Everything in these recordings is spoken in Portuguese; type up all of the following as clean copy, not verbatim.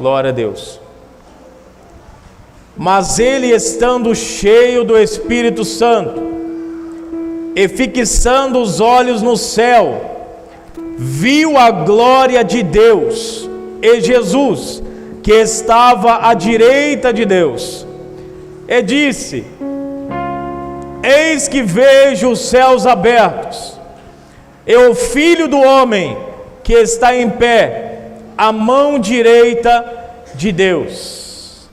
Glória a Deus. Mas ele, estando cheio do Espírito Santo, e fixando os olhos no céu, viu a glória de Deus e Jesus, que estava à direita de Deus, e disse: eis que vejo os céus abertos, e o Filho do Homem que está em pé, à mão direita de Deus.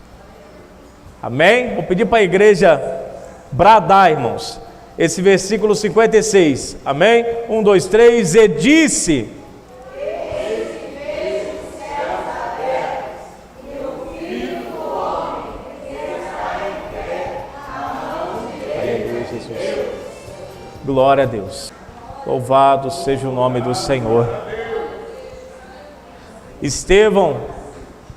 Amém? Vou pedir para a igreja bradar, irmãos, esse versículo 56. Amém? 1, 2, 3. E disse: eis que vejo os céus abertos, e o Filho do Homem que está em pé, à mão direita de Deus. Glória a Deus. Louvado seja o nome do Senhor. Estevão,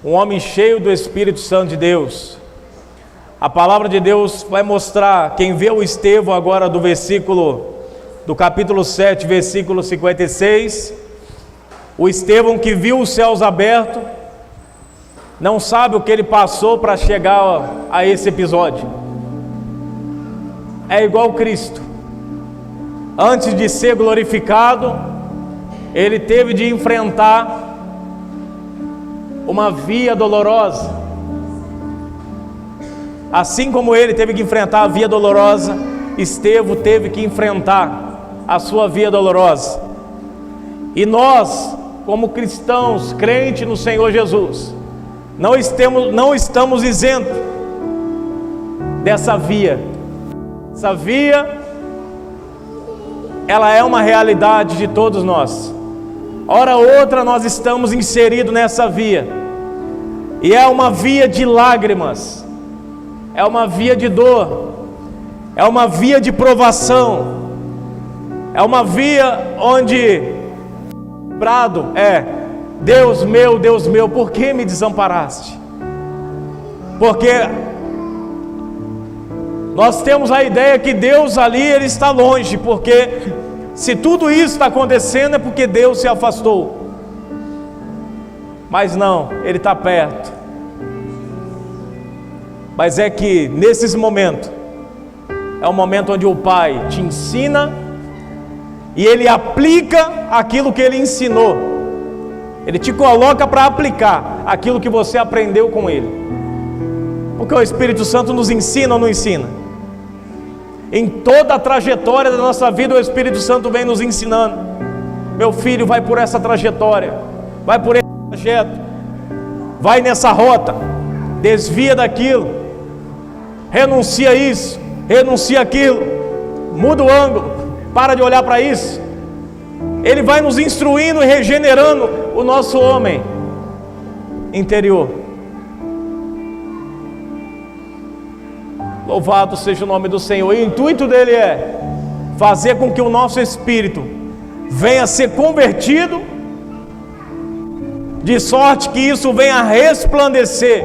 um homem cheio do Espírito Santo de Deus. A palavra de Deus vai mostrar, quem vê o Estevão agora do capítulo 7, versículo 56, o Estevão que viu os céus abertos, não sabe o que ele passou para chegar a esse episódio. É igual Cristo. Antes de ser glorificado, ele teve de enfrentar uma via dolorosa. Assim como ele teve que enfrentar a via dolorosa, Estevão teve que enfrentar a sua via dolorosa. E nós, como cristãos, crentes no Senhor Jesus, não estamos isentos dessa via. Essa via, ela é uma realidade de todos nós. Hora ou outra nós estamos inseridos nessa via. E é uma via de lágrimas. É uma via de dor, é uma via de provação, é uma via onde brado é: Deus meu, por que me desamparaste? Porque nós temos a ideia que Deus ali, Ele está longe, porque se tudo isso está acontecendo é porque Deus se afastou. Mas não, Ele está perto. Mas é que nesses momentos, é o momento onde o Pai te ensina e Ele aplica aquilo que Ele ensinou. Ele te coloca para aplicar aquilo que você aprendeu com Ele. Porque o Espírito Santo nos ensina ou não ensina? Em toda a trajetória da nossa vida, o Espírito Santo vem nos ensinando. Meu filho, vai por essa trajetória, vai por esse trajeto, vai nessa rota, desvia daquilo, renuncia isso, renuncia aquilo, muda o ângulo, para de olhar para isso. Ele vai nos instruindo e regenerando o nosso homem interior. Louvado seja o nome do Senhor. E o intuito dele é fazer com que o nosso espírito venha a ser convertido, de sorte que isso venha a resplandecer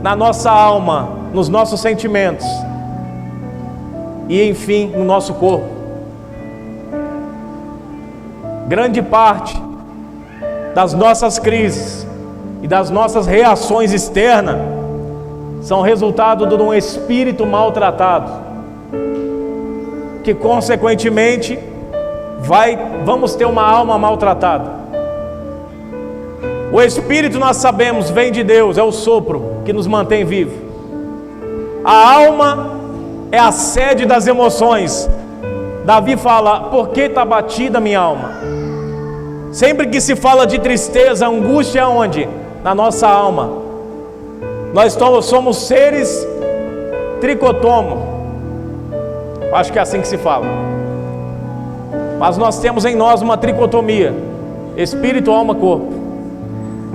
na nossa alma, nos nossos sentimentos e enfim no nosso corpo. Grande parte das nossas crises e das nossas reações externas são resultado de um espírito maltratado, que consequentemente vamos ter uma alma maltratada. O Espírito, nós sabemos, vem de Deus, é o sopro que nos mantém vivos. A alma é a sede das emoções. Davi fala: por que está batida a minha alma? Sempre que se fala de tristeza, angústia é onde? Na nossa alma. Nós somos seres tricotomos. Acho que é assim que se fala. Mas nós temos em nós uma tricotomia: espírito, alma, corpo.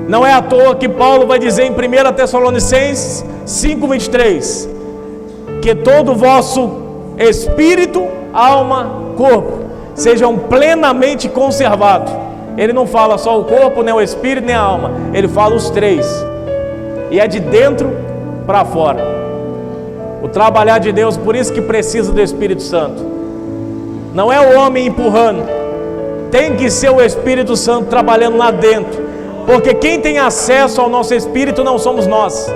Não é à toa que Paulo vai dizer em 1 Tessalonicenses 5:23, que todo o vosso espírito, alma, corpo sejam plenamente conservados. Ele não fala só o corpo, nem o espírito, nem a alma. Ele fala os três. E é de dentro para fora. O trabalhar de Deus, por isso que precisa do Espírito Santo. Não é o homem empurrando. Tem que ser o Espírito Santo trabalhando lá dentro, Porque quem tem acesso ao nosso espírito não somos nós.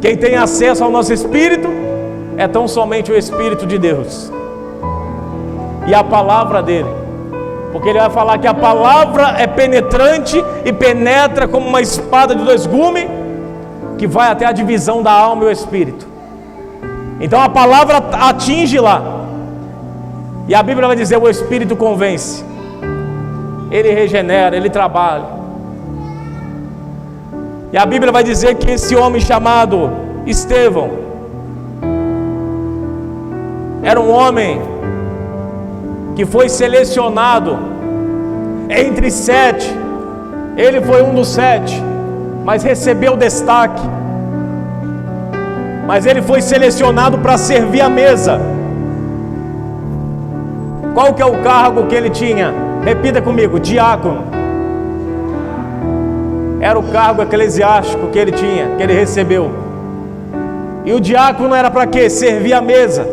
Quem tem acesso ao nosso espírito é tão somente o Espírito de Deus e a palavra dele. Porque ele vai falar que a palavra é penetrante e penetra como uma espada de dois gumes, que vai até a divisão da alma e o espírito. Então a palavra atinge lá. E a Bíblia vai dizer: o Espírito convence, ele regenera, ele trabalha. E a Bíblia vai dizer que esse homem chamado Estevão era um homem que foi selecionado entre 7. Ele foi um dos 7, mas recebeu destaque. Mas ele foi selecionado para servir a mesa. Qual que é o cargo que ele tinha? Repita comigo: diácono. Era o cargo eclesiástico que ele tinha, que ele recebeu. E o diácono era para quê? Servir a mesa,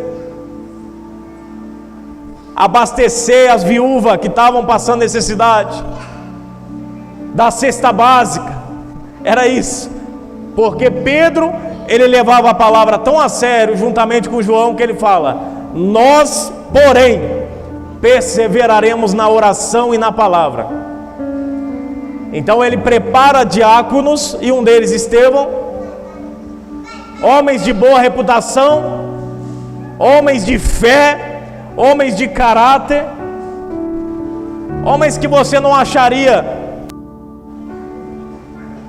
abastecer as viúvas que estavam passando necessidade, dar cesta básica. Era isso. Porque Pedro, ele levava a palavra tão a sério, juntamente com João, que ele fala: nós, porém, perseveraremos na oração e na palavra. Então ele prepara diáconos, e um deles Estevão, homens de boa reputação, homens de fé, homens de caráter, homens que você não acharia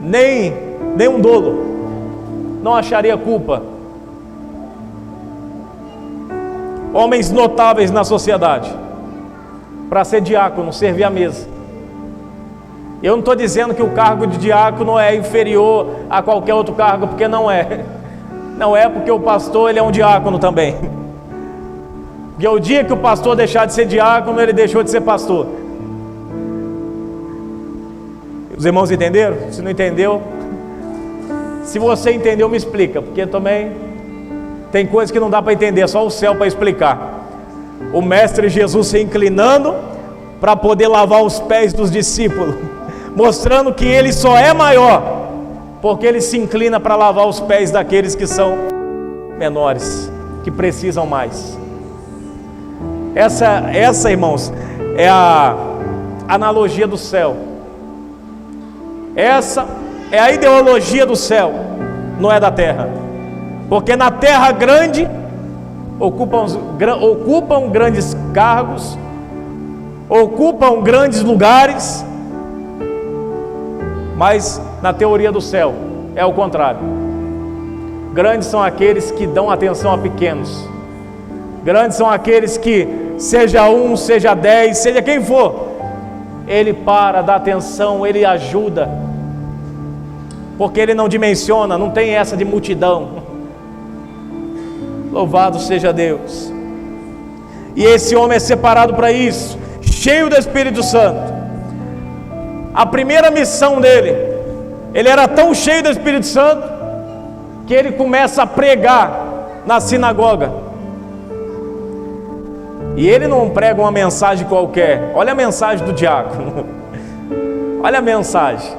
nem um dolo, não acharia culpa, homens notáveis na sociedade, para ser diácono, servir a mesa. Eu não estou dizendo que o cargo de diácono é inferior a qualquer outro cargo, porque não é. Não é, porque o pastor, ele é um diácono também. Porque o dia que o pastor deixar de ser diácono, ele deixou de ser pastor. Os irmãos entenderam? Se não entendeu, se você entendeu, me explica, porque também tem coisas que não dá para entender, só o céu para explicar. O mestre Jesus se inclinando para poder lavar os pés dos discípulos, mostrando que ele só é maior porque ele se inclina para lavar os pés daqueles que são menores, que precisam mais. Essa, irmãos, é a analogia do céu. Essa é a ideologia do céu, não é da terra. Porque na terra grande ocupam grandes cargos, ocupam grandes lugares, mas na teoria do céu é o contrário. Grandes são aqueles que dão atenção a pequenos. Grandes são aqueles que, seja um, seja 10, seja quem for, ele para, dá atenção, ele ajuda, porque ele não dimensiona, não tem essa de multidão. Louvado seja Deus. E esse homem é separado para isso, cheio do Espírito Santo. A primeira missão dele, ele era tão cheio do Espírito Santo, que ele começa a pregar na sinagoga. E ele não prega uma mensagem qualquer. Olha a mensagem do diácono. Olha a mensagem.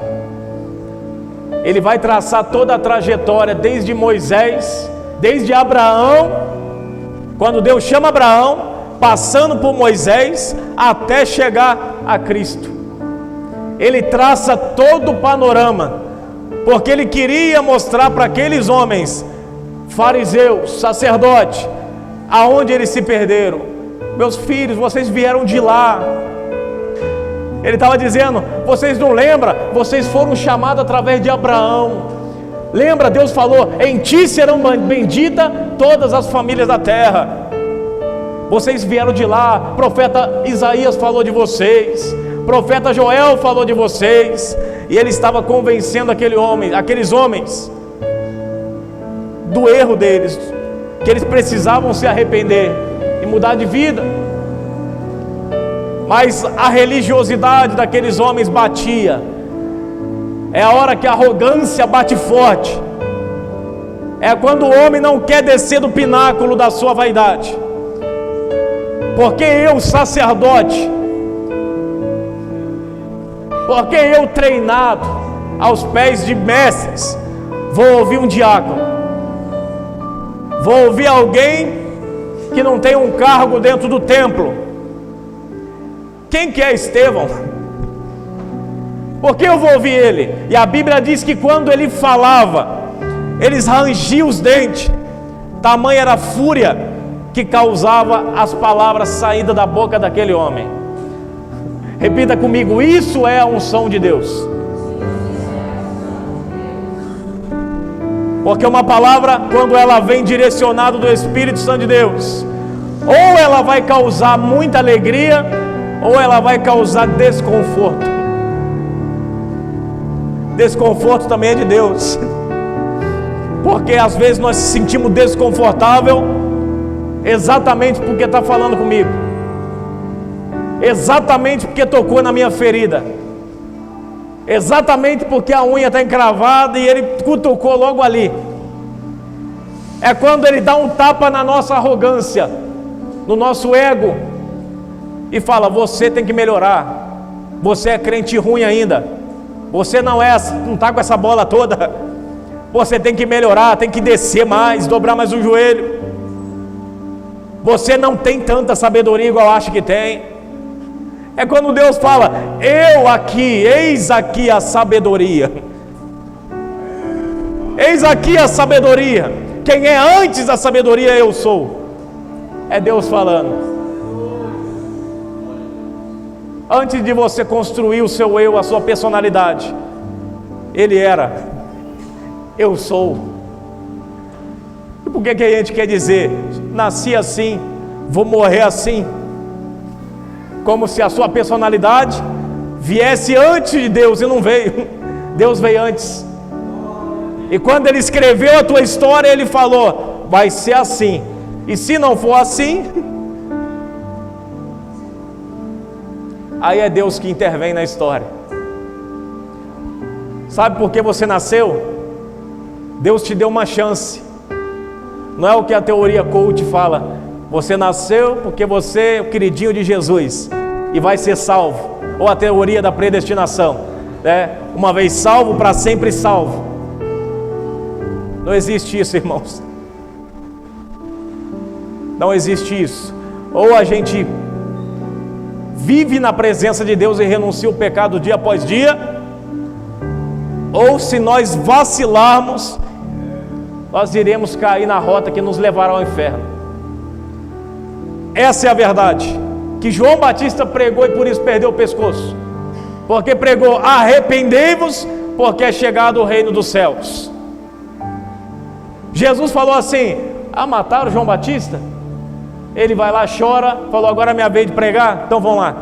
Ele vai traçar toda a trajetória, desde Moisés, desde Abraão, quando Deus chama Abraão, passando por Moisés, até chegar a Cristo. Ele traça todo o panorama, porque ele queria mostrar para aqueles homens, fariseus, sacerdotes, aonde eles se perderam. Meus filhos, vocês vieram de lá. Ele estava dizendo: vocês não lembram? Vocês foram chamados através de Abraão. Lembra? Deus falou: em ti serão benditas todas as famílias da terra. Vocês vieram de lá. Profeta Isaías falou de vocês, profeta Joel falou de vocês. E ele estava convencendo aqueles homens do erro deles, que eles precisavam se arrepender e mudar de vida. Mas a religiosidade daqueles homens batia. É a hora que a arrogância bate forte. É quando o homem não quer descer do pináculo da sua vaidade. Porque eu, sacerdote, Porque eu, treinado aos pés de mestres, vou ouvir um diácono, vou ouvir alguém que não tem um cargo dentro do templo. Quem que é Estevão? Por que eu vou ouvir ele? E a Bíblia diz que quando ele falava, eles rangiam os dentes, tamanha era a fúria que causava as palavras saídas da boca daquele homem. Repita comigo: isso é a unção de Deus. Porque uma palavra, quando ela vem direcionada do Espírito Santo de Deus, ou ela vai causar muita alegria, ou ela vai causar desconforto. Desconforto também é de Deus. Porque às vezes nós se sentimos desconfortável exatamente porque está falando comigo, exatamente porque tocou na minha ferida, exatamente porque a unha está encravada e ele cutucou logo ali. É quando ele dá um tapa na nossa arrogância, no nosso ego, e fala: você tem que melhorar, você é crente ruim ainda, você não está com essa bola toda, você tem que melhorar, tem que descer mais, dobrar mais o joelho, você não tem tanta sabedoria igual acha que tem. É quando Deus fala: eu aqui, eis aqui a sabedoria, eis aqui a sabedoria, quem é antes da sabedoria eu sou. É Deus falando. Antes de você construir o seu eu, a sua personalidade, Ele era: eu sou. E por que a gente quer dizer: nasci assim, vou morrer assim? Como se a sua personalidade viesse antes de Deus, e não veio. Deus veio antes. E quando Ele escreveu a tua história, Ele falou: vai ser assim. E se não for assim, aí é Deus que intervém na história. Sabe por que você nasceu? Deus te deu uma chance. Não é o que a teoria coach fala: você nasceu porque você é o queridinho de Jesus e vai ser salvo. Ou a teoria da predestinação, né? Uma vez salvo, para sempre salvo. Não existe isso, irmãos. Não existe isso. Ou a gente vive na presença de Deus e renuncia o pecado dia após dia, ou se nós vacilarmos, nós iremos cair na rota que nos levará ao inferno. Essa é a verdade que João Batista pregou, e por isso perdeu o pescoço, porque pregou: arrependei-vos, porque é chegado o reino dos céus. Jesus falou assim: mataram João Batista? Ele vai lá, chora, falou: agora é minha vez de pregar, então vamos lá.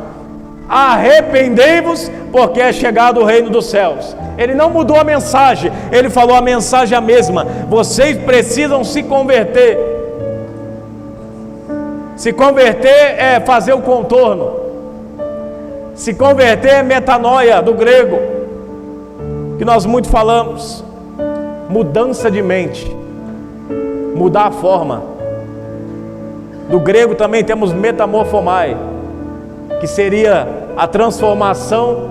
Arrependei-vos, porque é chegado o reino dos céus. Ele não mudou a mensagem, ele falou a mensagem a mesma: vocês precisam se converter. Se converter é fazer o contorno, se converter é metanoia, do grego, que nós muito falamos. Mudança de mente, mudar a forma. Do grego também temos metamorfomai, que seria a transformação,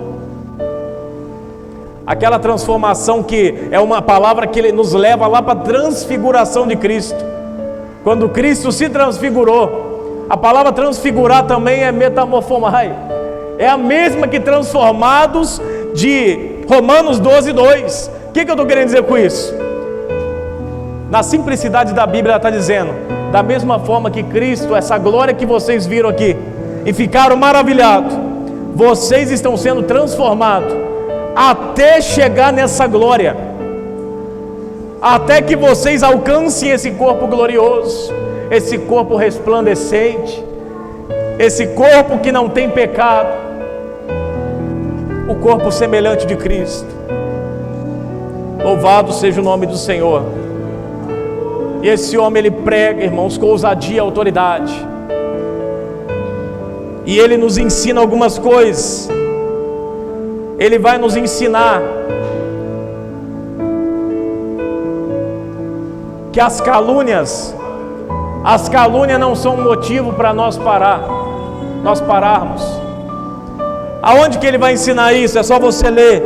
aquela transformação que é uma palavra que nos leva lá para a transfiguração de Cristo. Quando Cristo se transfigurou, a palavra transfigurar também é metamorfomai, é a mesma que transformados de Romanos 12:2. O que eu estou querendo dizer com isso? Na simplicidade da Bíblia, ela está dizendo: da mesma forma que Cristo, essa glória que vocês viram aqui e ficaram maravilhados, vocês estão sendo transformados até chegar nessa glória, até que vocês alcancem esse corpo glorioso, esse corpo resplandecente, esse corpo que não tem pecado, o corpo semelhante de Cristo. Louvado seja o nome do Senhor. E esse homem, ele prega, irmãos, com ousadia e autoridade, e ele nos ensina algumas coisas. Ele vai nos ensinar que as calúnias não são um motivo para nós pararmos. Aonde que ele vai ensinar isso? É só você ler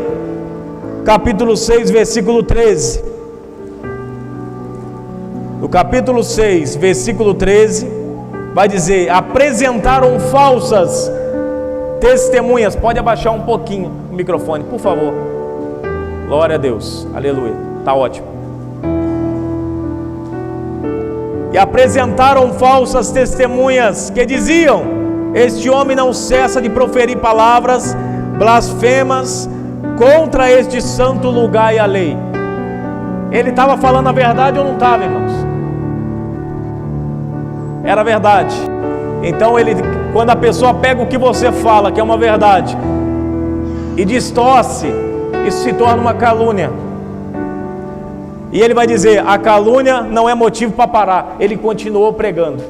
capítulo 6, versículo 13. No capítulo 6, versículo 13, vai dizer: apresentaram falsas testemunhas. Pode abaixar um pouquinho o microfone, por favor. Glória a Deus, aleluia, está ótimo. E apresentaram falsas testemunhas que diziam: este homem não cessa de proferir palavras blasfemas contra este santo lugar e a lei. Ele estava falando a verdade ou não estava, irmãos? Era verdade. Então quando a pessoa pega o que você fala, que é uma verdade, e distorce, isso se torna uma calúnia. E ele vai dizer: a calúnia não é motivo para parar. Ele continuou pregando.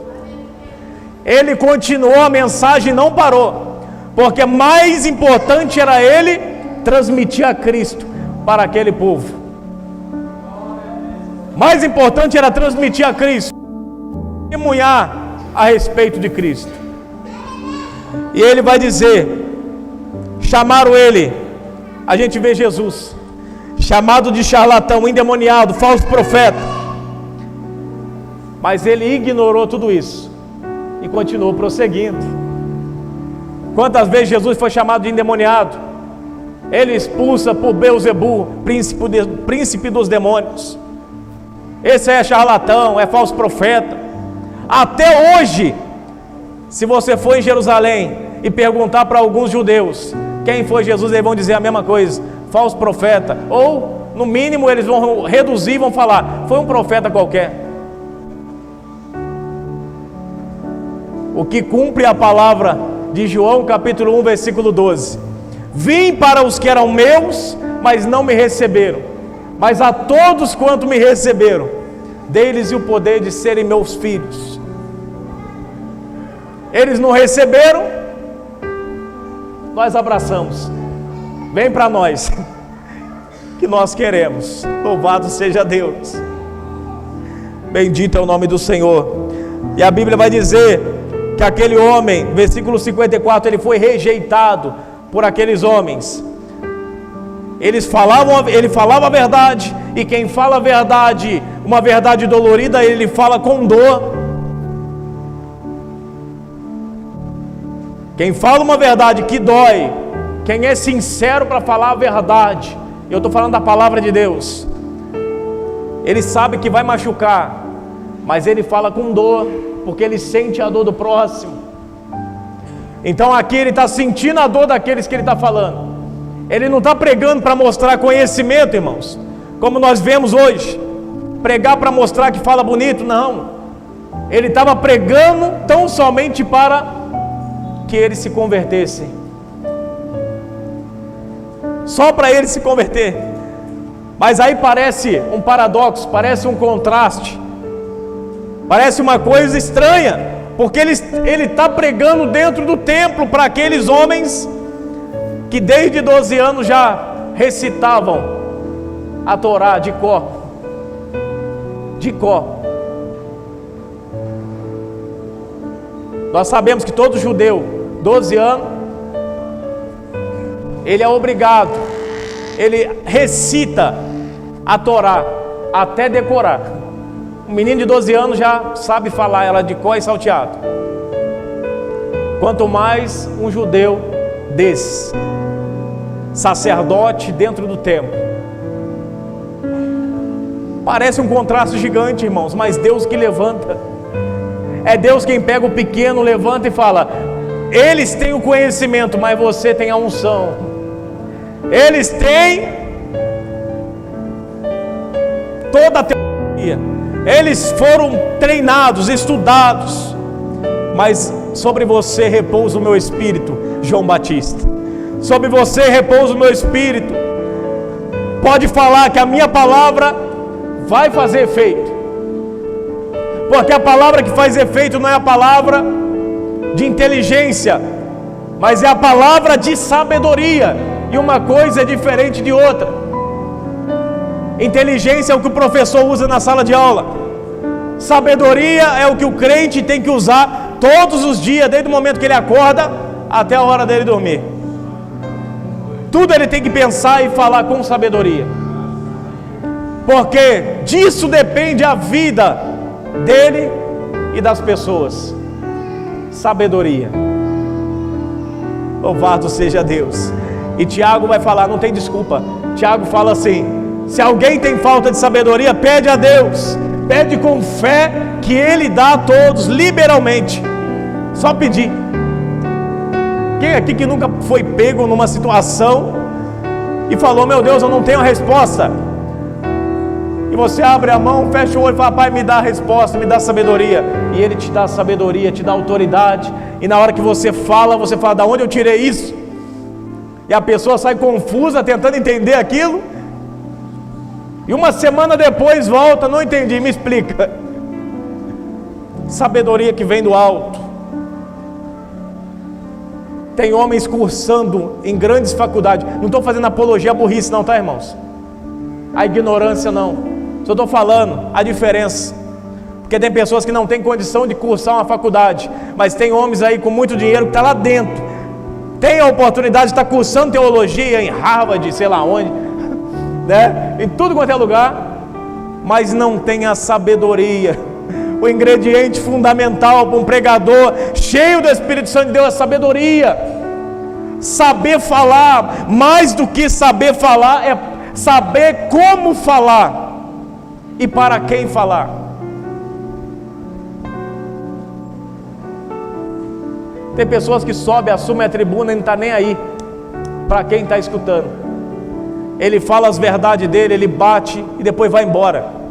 Ele continuou, a mensagem não parou, porque mais importante era ele transmitir a Cristo para aquele povo. Mais importante era transmitir a Cristo, testemunhar a respeito de Cristo. E ele vai dizer: chamaram ele, a gente vê Jesus chamado de charlatão, endemoniado, falso profeta, mas ele ignorou tudo isso e continuou prosseguindo. Quantas vezes Jesus foi chamado de endemoniado? Ele expulsa por Beelzebu, príncipe dos demônios. Esse é charlatão, é falso profeta. Até hoje, se você for em Jerusalém e perguntar para alguns judeus quem foi Jesus, eles vão dizer a mesma coisa: falso profeta. Ou, no mínimo, eles vão reduzir, vão falar: foi um profeta qualquer. O que cumpre a palavra de João capítulo 1, versículo 12: vim para os que eram meus, mas não me receberam, mas a todos quanto me receberam, dei-lhes o poder de serem meus filhos. Eles não receberam, nós abraçamos. Vem para nós, que nós queremos. Louvado seja Deus. Bendito é o nome do Senhor. E a Bíblia vai dizer que aquele homem, versículo 54, ele foi rejeitado por aqueles homens. Ele falava a verdade, e quem fala a verdade, uma verdade dolorida, ele fala com dor. Quem fala uma verdade que dói, quem é sincero para falar a verdade, eu estou falando da palavra de Deus, ele sabe que vai machucar, mas ele fala com dor, porque ele sente a dor do próximo. Então aqui ele está sentindo a dor daqueles que ele está falando. Ele não está pregando para mostrar conhecimento, irmãos, como nós vemos hoje, pregar para mostrar que fala bonito, não. Ele estava pregando tão somente para que eles se convertessem, só para eles se converter. Mas aí parece um paradoxo, parece um contraste, parece uma coisa estranha, porque ele está pregando dentro do templo para aqueles homens que desde 12 anos já recitavam a Torá de cor. De cor. Nós sabemos que todo judeu, 12 anos, ele é obrigado, ele recita a Torá até decorar. Um menino de 12 anos já sabe falar ela de cor e salteado. Quanto mais um judeu desse, sacerdote dentro do templo. Parece um contraste gigante, irmãos, mas Deus que levanta. É Deus quem pega o pequeno, levanta e fala: eles têm o conhecimento, mas você tem a unção. Eles têm toda a teoria, eles foram treinados, estudados, mas sobre você repousa o meu espírito, João Batista. Sobre você repousa o meu espírito. Pode falar que a minha palavra vai fazer efeito, porque a palavra que faz efeito não é a palavra de inteligência, mas é a palavra de sabedoria, e uma coisa é diferente de outra. Inteligência é o que o professor usa na sala de aula, sabedoria é o que o crente tem que usar todos os dias, desde o momento que ele acorda até a hora dele dormir. tudo ele tem que pensar e falar com sabedoria, porque disso depende a vida dele e das pessoas. Sabedoria. Louvado seja Deus. E Tiago vai falar, não tem desculpa. Tiago fala assim: se alguém tem falta de sabedoria, pede a Deus, pede com fé, que Ele dá a todos, liberalmente. Só pedir. Quem aqui que nunca foi pego numa situação e falou: meu Deus, eu não tenho a resposta? E você abre a mão, fecha o olho e fala: Pai, me dá a resposta, me dá sabedoria. E Ele te dá sabedoria, te dá autoridade. E na hora que você fala, da onde eu tirei isso? E a pessoa sai confusa, tentando entender aquilo. E uma semana depois volta: não entendi, me explica. Sabedoria que vem do alto. Tem homens cursando em grandes faculdades. Não estou fazendo apologia à burrice não, tá, irmãos? A ignorância não. Só estou falando a diferença. Porque tem pessoas que não têm condição de cursar uma faculdade, mas tem homens aí com muito dinheiro que está lá dentro, tem a oportunidade de estar cursando teologia em Harvard, sei lá onde, né? Em tudo quanto é lugar, mas não tem a sabedoria. O ingrediente fundamental para um pregador cheio do Espírito Santo de Deus é a sabedoria. Saber falar, mais do que saber falar, é saber como falar e para quem falar. Tem pessoas que sobem, assumem a tribuna e não está nem aí para quem está escutando. Ele fala as verdades dele, ele bate e depois vai embora.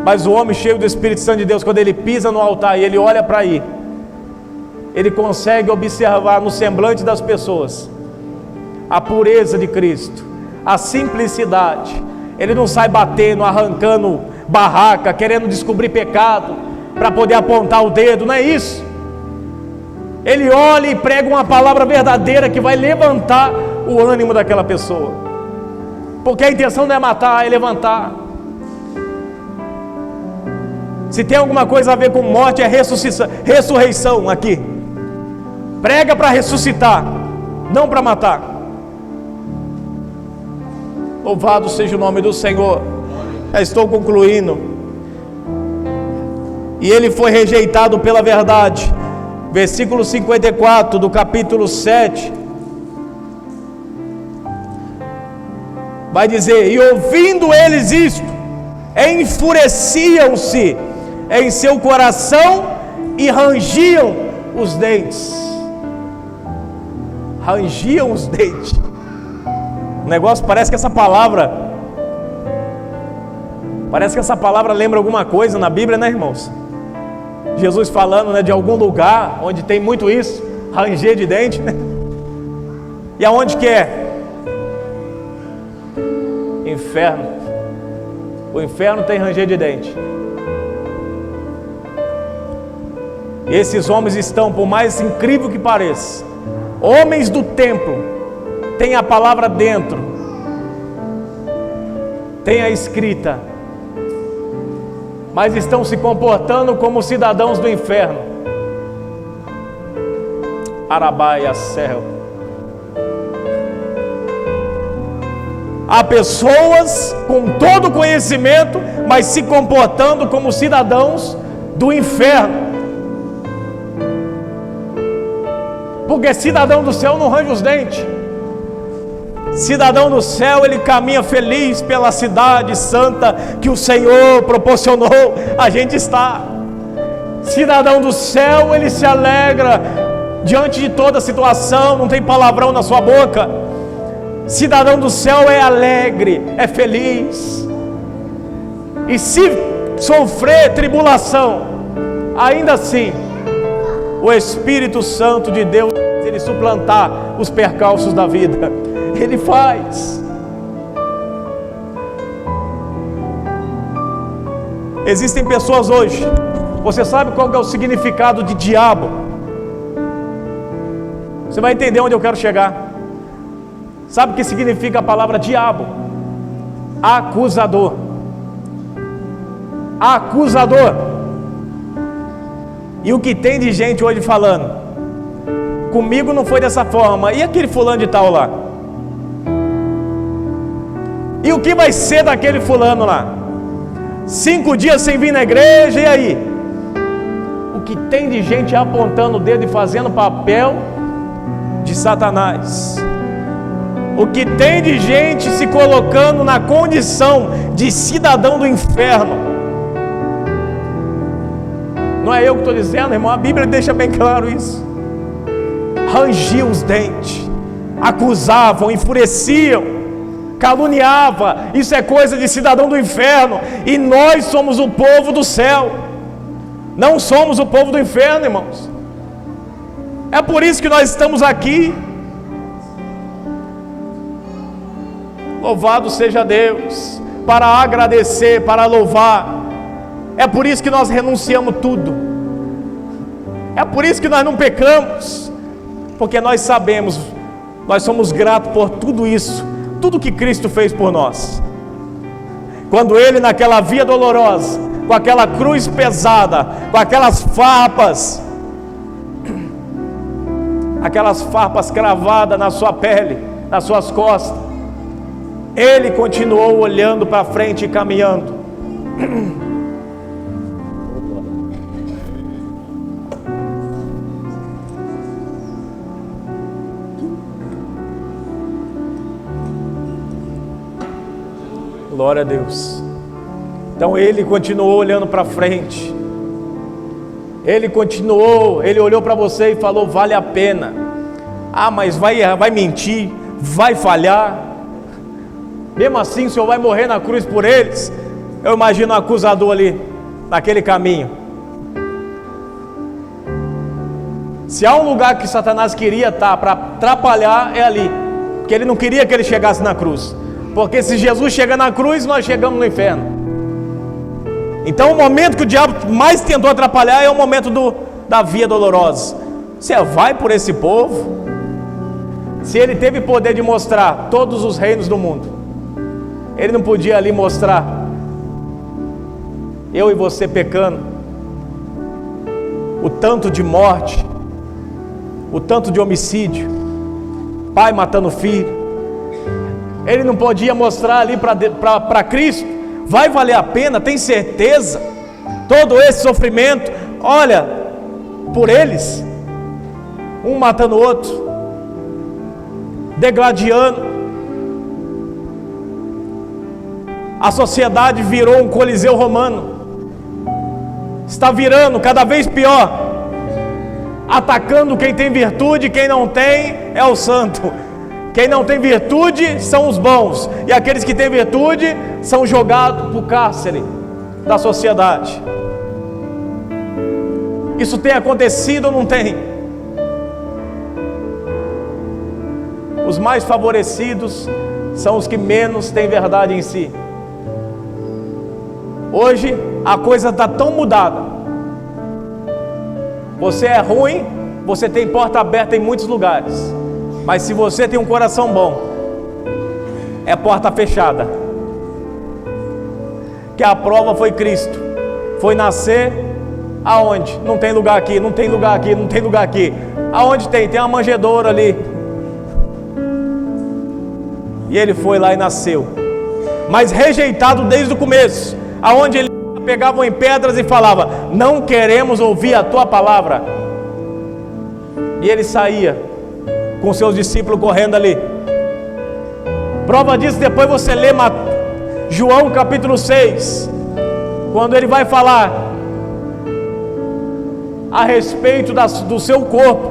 Mas o homem cheio do Espírito Santo de Deus, quando ele pisa no altar e ele olha para aí, ele consegue observar no semblante das pessoas a pureza de Cristo, a simplicidade. Ele não sai batendo, arrancando barraca, querendo descobrir pecado para poder apontar o dedo, não é isso. Ele olha e prega uma palavra verdadeira que vai levantar o ânimo daquela pessoa, porque a intenção não é matar, é levantar. Se tem alguma coisa a ver com morte, é ressurreição aqui. Prega para ressuscitar, não para matar. Louvado seja o nome do Senhor. Já estou concluindo. E ele foi rejeitado pela verdade. Versículo 54 do capítulo 7. Vai dizer: e ouvindo eles isto, enfureciam-se em seu coração e rangiam os dentes. Rangiam os dentes. O negócio parece que essa palavra lembra alguma coisa na Bíblia, né, irmãos? Jesus falando, né, de algum lugar onde tem muito isso, ranger de dente, né? E aonde que é? Inferno. O inferno tem ranger de dente. E esses homens estão, por mais incrível que pareça, homens do templo, tem a palavra dentro, tem a escrita, mas estão se comportando como cidadãos do inferno. Arabaia céu. Há pessoas com todo conhecimento, mas se comportando como cidadãos do inferno. Porque cidadão do céu não range os dentes. Cidadão do céu, ele caminha feliz pela cidade santa que o Senhor proporcionou a gente estar. Cidadão do céu, ele se alegra diante de toda situação, não tem palavrão na sua boca. Cidadão do céu é alegre, é feliz. E se sofrer tribulação, ainda assim, o Espírito Santo de Deus, ele suplantar os percalços da vida, ele faz. Existem pessoas hoje, você sabe qual que é o significado de diabo? Você vai entender onde eu quero chegar. Sabe o que significa a palavra diabo? Acusador. Acusador. E o que tem de gente hoje falando: Comigo não foi dessa forma. E aquele fulano de tal lá? E o que vai ser daquele fulano lá? 5 dias sem vir na igreja, e aí? O que tem de gente apontando o dedo e fazendo papel de Satanás? O que tem de gente se colocando na condição de cidadão do inferno? Não é eu que estou dizendo, irmão, a Bíblia deixa bem claro isso. Rangiam os dentes, acusavam, enfureciam, caluniavam. Isso é coisa de cidadão do inferno, e nós somos o povo do céu, não somos o povo do inferno, irmãos. É por isso que nós estamos aqui. Louvado seja Deus, para agradecer, para louvar. É por isso que nós renunciamos tudo. É por isso que nós não pecamos, porque nós sabemos, nós somos gratos por tudo isso, tudo que Cristo fez por nós. Quando Ele, naquela via dolorosa, com aquela cruz pesada, com aquelas farpas cravadas na sua pele, nas suas costas, Ele continuou olhando para frente e caminhando. Glória a Deus. Então Ele continuou olhando para frente. Ele continuou, Ele olhou para você e falou: vale a pena. Ah, mas vai mentir, vai falhar. Mesmo assim o Senhor vai morrer na cruz por eles. Eu imagino o acusador ali, naquele caminho. Se há um lugar que Satanás queria estar para atrapalhar, é ali. Porque ele não queria que ele chegasse na cruz. Porque se Jesus chega na cruz, nós chegamos no inferno. Então o momento que o diabo mais tentou atrapalhar é o momento da via dolorosa. Você vai por esse povo? Se ele teve poder de mostrar todos os reinos do mundo, ele não podia ali mostrar eu e você pecando, o tanto de morte, o tanto de homicídio, pai matando filho. Ele não podia mostrar ali para Cristo: vai valer a pena, tem certeza? Todo esse sofrimento, olha, por eles, um matando o outro, degladiando. A sociedade virou um coliseu romano, está virando cada vez pior, atacando quem tem virtude, quem não tem é o santo. Quem não tem virtude são os bons, e aqueles que têm virtude são jogados para o cárcere da sociedade. Isso tem acontecido ou não tem? Os mais favorecidos são os que menos têm verdade em si. Hoje a coisa está tão mudada. Você é ruim, você tem porta aberta em muitos lugares. Mas se você tem um coração bom, é porta fechada. Que a prova foi Cristo. Foi nascer aonde? Não tem lugar aqui, não tem lugar aqui, não tem lugar aqui. Aonde tem? Tem uma manjedoura ali. E ele foi lá e nasceu. Mas rejeitado desde o começo. Aonde ele pegavam em pedras e falava: não queremos ouvir a tua palavra. E ele saía com seus discípulos correndo ali. Prova disso, depois você lê João capítulo 6, quando ele vai falar a respeito do seu corpo,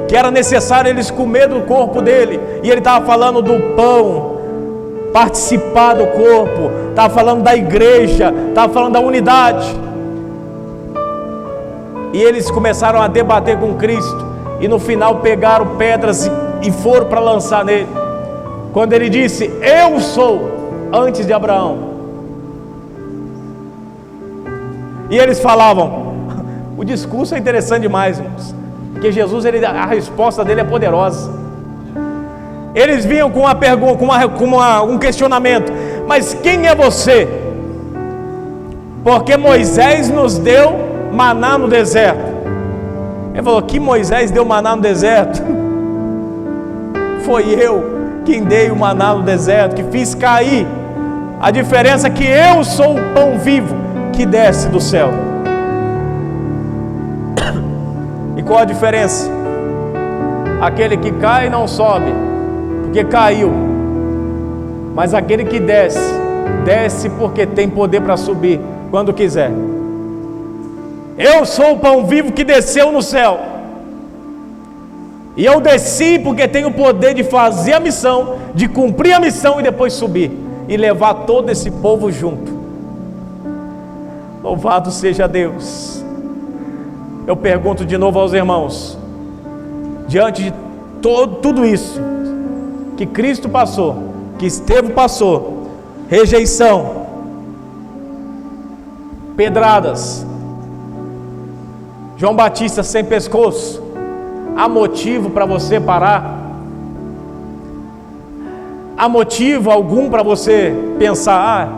que era necessário eles comer do corpo dele, e ele estava falando do pão, participar do corpo, estava falando da igreja, estava falando da unidade. E eles começaram a debater com Cristo, e no final pegaram pedras e foram para lançar nele. Quando ele disse: eu sou, antes de Abraão. E eles falavam, o discurso é interessante demais, irmãos, porque Jesus, a resposta dele é poderosa. Eles vinham com uma pergunta, um questionamento: mas quem é você? Porque Moisés nos deu maná no deserto. Ele falou: que Moisés deu maná no deserto? Foi eu quem dei o maná no deserto, que fiz cair. A diferença é que eu sou o pão vivo que desce do céu. E qual a diferença? Aquele que cai não sobe, porque caiu. Mas aquele que desce, desce porque tem poder para subir quando quiser. Eu sou o pão vivo que desceu no céu. E eu desci porque tenho o poder de fazer a missão, de cumprir a missão e depois subir e levar todo esse povo junto. Louvado seja Deus. Eu pergunto de novo aos irmãos, diante de tudo isso que Cristo passou, que Estevão passou, rejeição, pedradas, João Batista sem pescoço, há motivo para você parar? Há motivo algum para você pensar: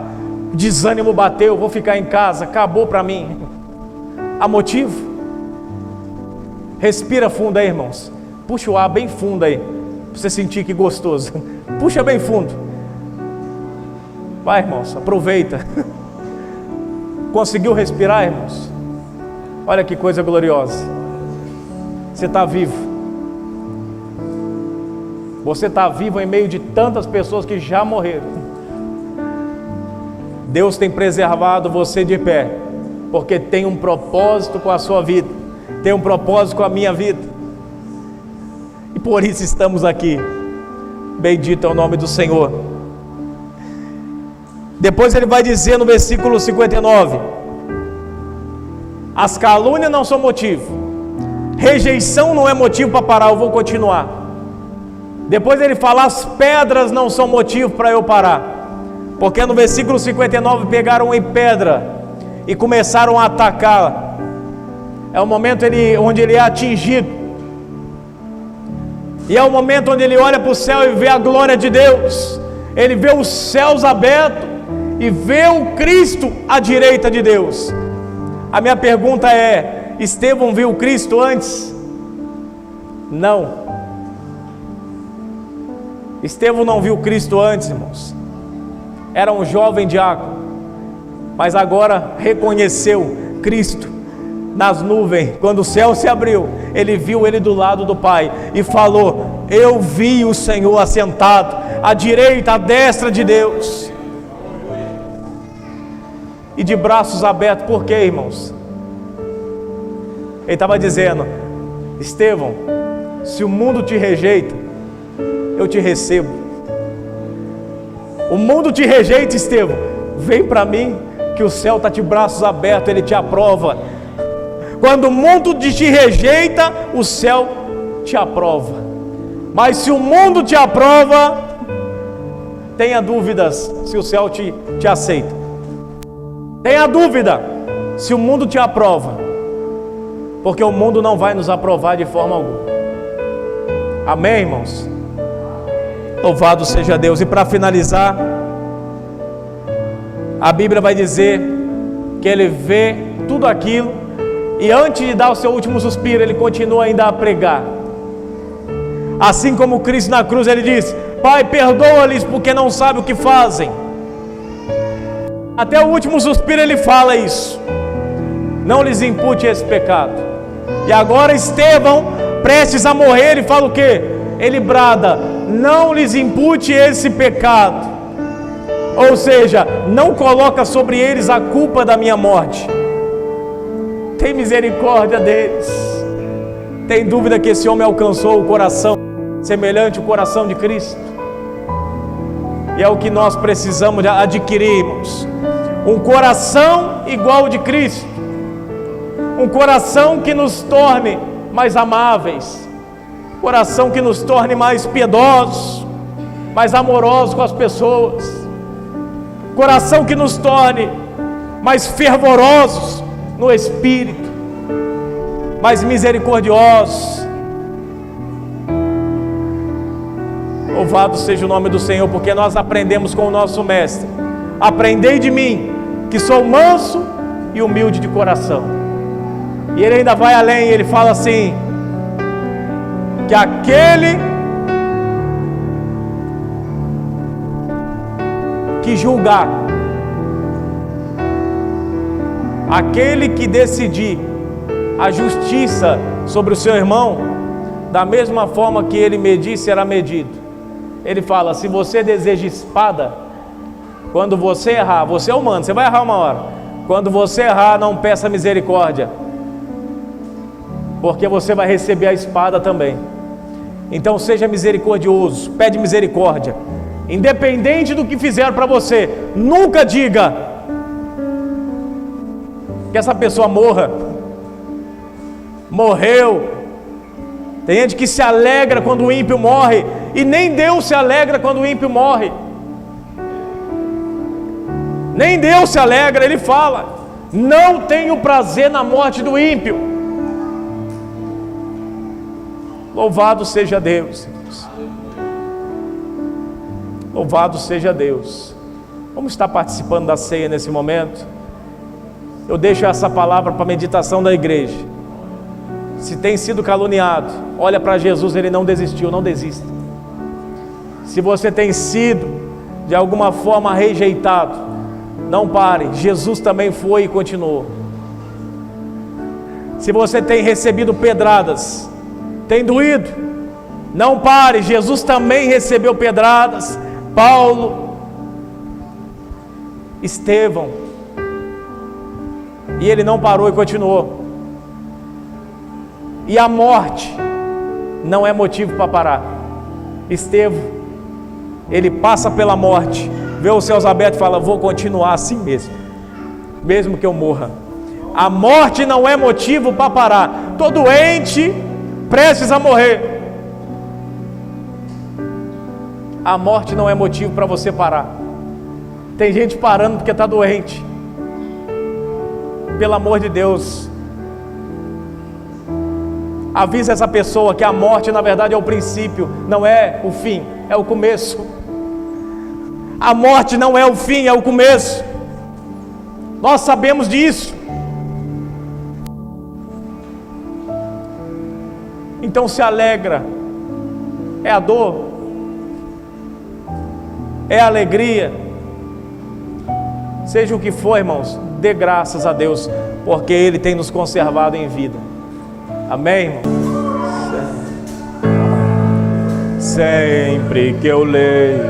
desânimo bateu, vou ficar em casa, acabou para mim? Há motivo? Respira fundo aí, irmãos. Puxa o ar bem fundo aí, para você sentir que gostoso. Puxa bem fundo. Vai, irmãos, aproveita. Conseguiu respirar, irmãos? Olha que coisa gloriosa. Você está vivo. Você está vivo em meio de tantas pessoas que já morreram. Deus tem preservado você de pé, porque tem um propósito com a sua vida, tem um propósito com a minha vida, e por isso estamos aqui. Bendito é o nome do Senhor. Depois ele vai dizer no versículo 59: as calúnias não são motivo, rejeição não é motivo para parar, eu vou continuar. Depois ele fala: as pedras não são motivo para eu parar, porque no versículo 59 pegaram em pedra e começaram a atacar. É o momento onde ele é atingido, e é o momento onde ele olha para o céu e vê a glória de Deus. Ele vê os céus abertos e vê o Cristo à direita de Deus. A minha pergunta é: Estevão viu o Cristo antes? Não. Estevão não viu Cristo antes, irmãos. Era um jovem diácono, mas agora reconheceu Cristo nas nuvens. Quando o céu se abriu, ele viu ele do lado do Pai e falou: eu vi o Senhor assentado à direita, à destra de Deus, e de braços abertos. Por quê, irmãos? Ele estava dizendo: Estevão, se o mundo te rejeita, eu te recebo. O mundo te rejeita, Estevão, vem para mim, que o céu está de braços abertos, ele te aprova. Quando o mundo te rejeita, o céu te aprova. Mas se o mundo te aprova, tenha dúvidas se o céu te aceita. Tenha dúvida se o mundo te aprova, porque o mundo não vai nos aprovar de forma alguma. Amém, irmãos? Louvado seja Deus. E para finalizar, a Bíblia vai dizer que ele vê tudo aquilo, e antes de dar o seu último suspiro, ele continua ainda a pregar. Assim como Cristo na cruz, ele diz: Pai, perdoa-lhes porque não sabem o que fazem. Até o último suspiro ele fala isso: não lhes impute esse pecado. E agora Estevão, prestes a morrer, ele fala o quê? Ele brada: não lhes impute esse pecado. Ou seja, não coloca sobre eles a culpa da minha morte. Tem misericórdia deles. Tem dúvida que esse homem alcançou o coração semelhante ao coração de Cristo? E é o que nós precisamos adquirirmos: um coração igual ao de Cristo, um coração que nos torne mais amáveis, coração que nos torne mais piedosos, mais amorosos com as pessoas, coração que nos torne mais fervorosos no Espírito, mais misericordiosos. Louvado seja o nome do Senhor, porque nós aprendemos com o nosso Mestre: aprendei de mim, que sou manso e humilde de coração. E ele ainda vai além, ele fala assim: que aquele que julgar, aquele que decidir a justiça sobre o seu irmão, da mesma forma que ele medir, será medido. Ele fala: se você deseja espada, quando você errar, você é humano, você vai errar uma hora. Quando você errar, não peça misericórdia, porque você vai receber a espada também. Então seja misericordioso, pede misericórdia, independente do que fizeram para você. Nunca diga que essa pessoa morreu. Tem gente que se alegra quando o ímpio morre, e nem Deus se alegra quando o ímpio morre. Nem Deus se alegra. Ele fala: não tenho prazer na morte do ímpio. Louvado seja Deus. Louvado seja Deus. Vamos estar participando da ceia nesse momento. Eu deixo essa palavra para a meditação da igreja. Se tem sido caluniado, olha para Jesus, ele não desistiu, não desista. Se você tem sido de alguma forma rejeitado, não pare, Jesus também foi e continuou. Se você tem recebido pedradas, tem doído, não pare, Jesus também recebeu pedradas. Paulo, Estevão, e ele não parou e continuou. E a morte não é motivo para parar. Estevão, ele passa pela morte, vê os céus abertos e fala: vou continuar assim mesmo, mesmo que eu morra. A morte não é motivo para parar. Estou doente, prestes a morrer. A morte não é motivo para você parar. Tem gente parando porque está doente. Pelo amor de Deus, avisa essa pessoa que a morte na verdade é o princípio, não é o fim, é o começo. A morte não é o fim, é o começo. Nós sabemos disso. Então se alegra. É a dor, é a alegria, seja o que for, irmãos, dê graças a Deus, porque Ele tem nos conservado em vida. Amém, irmão? Sempre que eu leio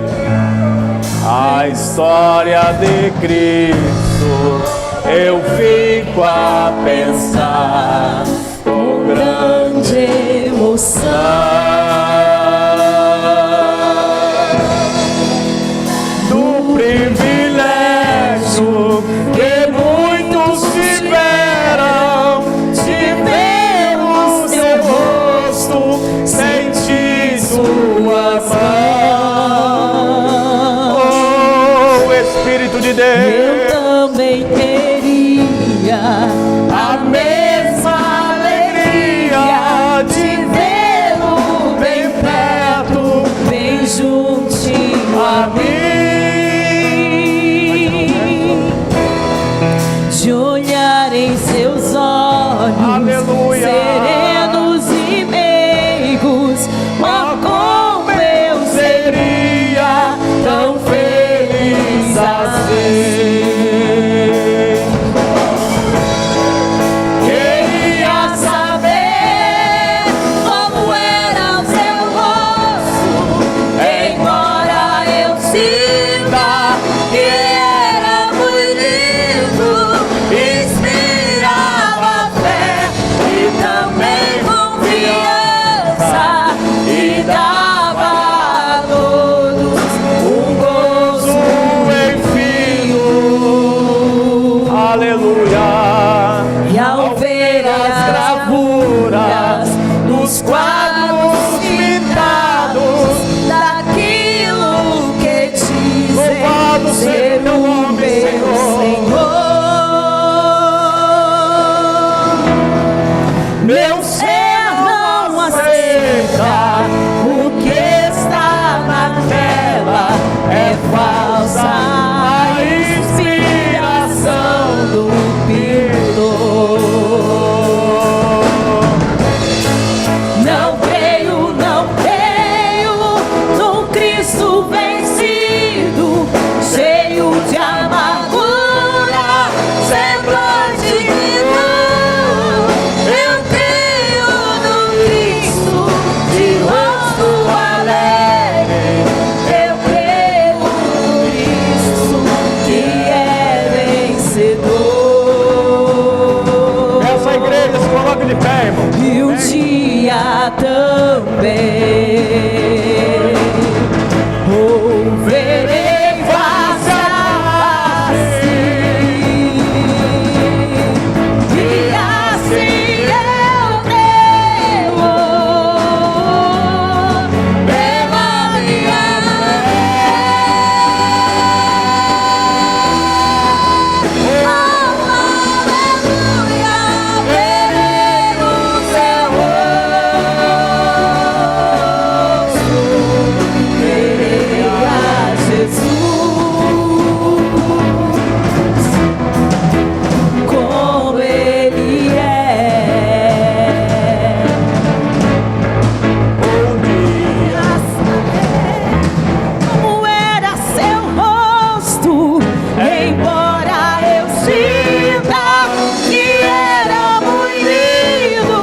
a história de Cristo, eu fico a pensar com grande emoção do privilégio que muitos tiveram de ver o seu rosto, sentir sua mão. Oh, Espírito de Deus, eu também queria a mesma alegria de vê-lo bem perto, bem juntinho a mim, de olhar em seus olhos, aleluia, serenos e meigos. Oh, como eu seria tão feliz assim. também. Oh, verei face a face, e assim eu temo pela minha fé. Oh, aleluia, verei o seu rosto, verei a Jesus como Ele é. Como era seu rosto, embora eu sinta que era muito lindo,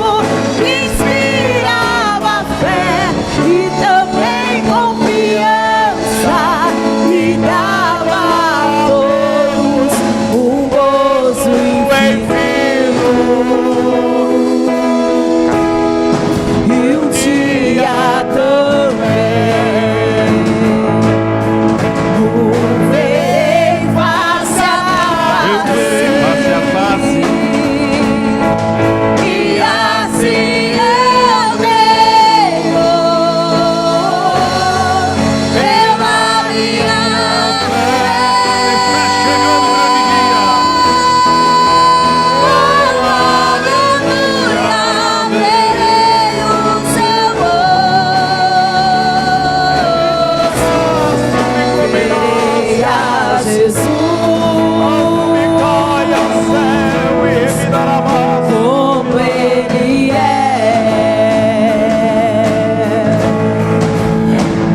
me inspirava fé e também confiança, e dava a todos um gozo infinito. E um dia também o verei face a face, e assim eu tenho pela minha fé. Aleluia, verei o seu rosto, verei a Jesus como Ele é.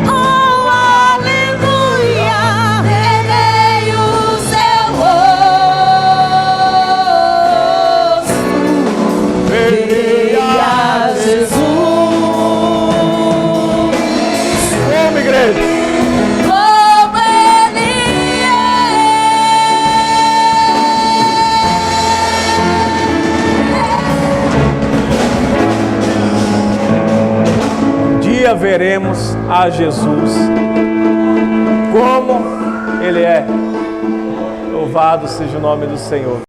Oh, aleluia, verei o seu rosto, verei a Jesus Vamos, igreja. como Ele Um dia veremos a Jesus como Ele é. Louvado seja o nome do Senhor.